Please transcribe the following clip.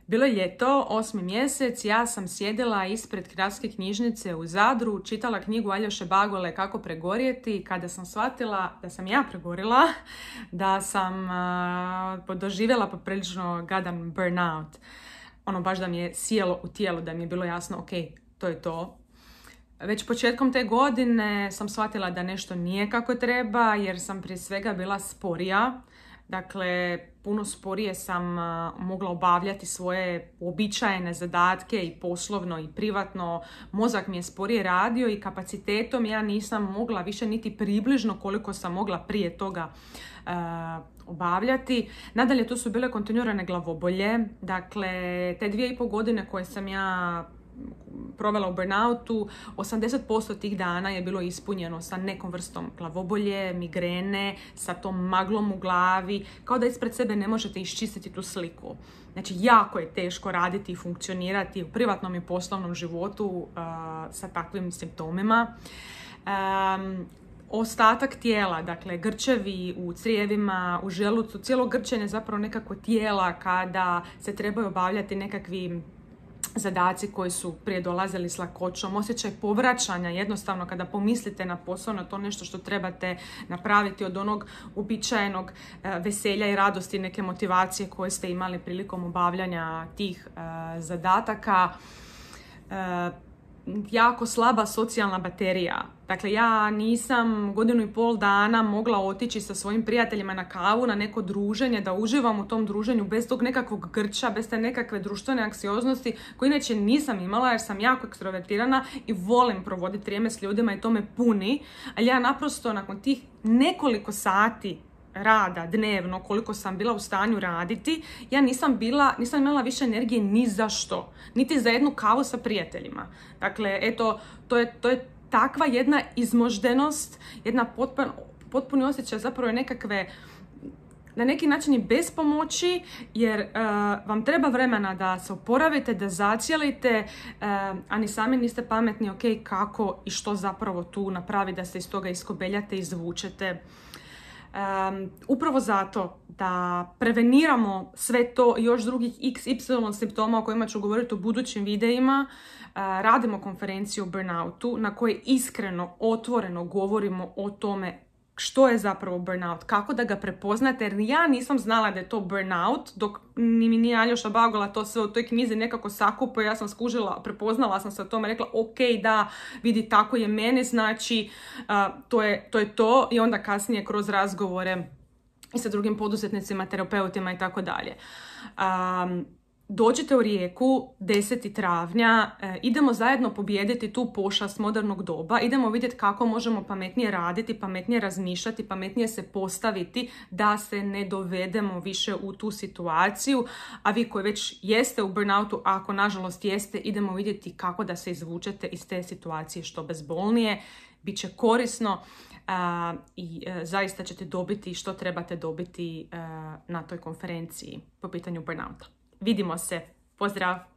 Bilo je ljeto, 8. mjesec, ja sam sjedila ispred gradske knjižnice u Zadru, čitala knjigu Aljoše Bagole Kako pregorjeti, kada sam shvatila da sam ja pregorila, da sam doživjela poprilično gadan burnout. Ono baš da mi je sjelo u tijelu, da mi je bilo jasno, ok, to je to. Već početkom te godine sam shvatila da nešto nije kako treba, jer sam prije svega bila sporija. Dakle, puno sporije sam mogla obavljati svoje uobičajene zadatke i poslovno i privatno. Mozak mi je sporije radio i kapacitetom ja nisam mogla više niti približno koliko sam mogla prije toga obavljati. Nadalje, tu su bile kontinuirane glavobolje. Dakle, te 2,5 godine koje sam ja provela u burnoutu, 80% tih dana je bilo ispunjeno sa nekom vrstom glavobolje, migrene, sa tom maglom u glavi, kao da ispred sebe ne možete iščistiti tu sliku. Znači, jako je teško raditi i funkcionirati u privatnom i poslovnom životu sa takvim simptomima. Ostatak tijela, dakle grčevi u crijevima, u želucu, cijelo grčenje zapravo nekako tijela kada se trebaju obavljati nekakvi zadaci koji su prije dolazili s lakoćom, osjećaj povraćanja, jednostavno kada pomislite na posao, na to nešto što trebate napraviti od onog uobičajenog veselja i radosti, neke motivacije koje ste imali prilikom obavljanja tih zadataka. Jako slaba socijalna baterija. Dakle, ja nisam 1,5 godina mogla otići sa svojim prijateljima na kavu, na neko druženje, da uživam u tom druženju bez tog nekakvog grča, bez te nekakve društvene anksioznosti koje inače nisam imala jer sam jako ekstrovertirana i volim provoditi vrijeme s ljudima i to me puni. Ali ja naprosto nakon tih nekoliko sati rada dnevno, koliko sam bila u stanju raditi, ja nisam imala više energije ni za što. Niti za jednu kavu sa prijateljima. Dakle, eto, to je takva jedna izmoždenost, jedna potpuni osjećaj zapravo nekakve, na neki način i bespomoći, jer vam treba vremena da se oporavite, da zacijelite, a ni sami niste pametni, ok, kako i što zapravo tu napravi da se iz toga iskobeljate i izvučete. Upravo zato da preveniramo sve to i još drugih XY simptoma o kojima ću govoriti u budućim videima, radimo konferenciju o burnoutu na kojoj iskreno, otvoreno govorimo o tome što je zapravo burnout, kako da ga prepoznate, jer ja nisam znala da je to burnout, dok ni mi nije Aljoša Bagola to sve u toj knjizi nekako sakupio, ja sam skužila, prepoznala sam se o tome, rekla ok, da, vidi, tako je meni, znači to je to, i onda kasnije kroz razgovore i sa drugim poduzetnicima, terapeutima i tako dalje. Dođite u Rijeku 10. travnja, idemo zajedno pobijediti tu pošast modernog doba, idemo vidjeti kako možemo pametnije raditi, pametnije razmišljati, pametnije se postaviti da se ne dovedemo više u tu situaciju, a vi koji već jeste u burnoutu, ako nažalost jeste, idemo vidjeti kako da se izvučete iz te situacije što bezbolnije, bit će korisno i zaista ćete dobiti što trebate dobiti na toj konferenciji po pitanju burnouta. Vidimo se. Pozdrav!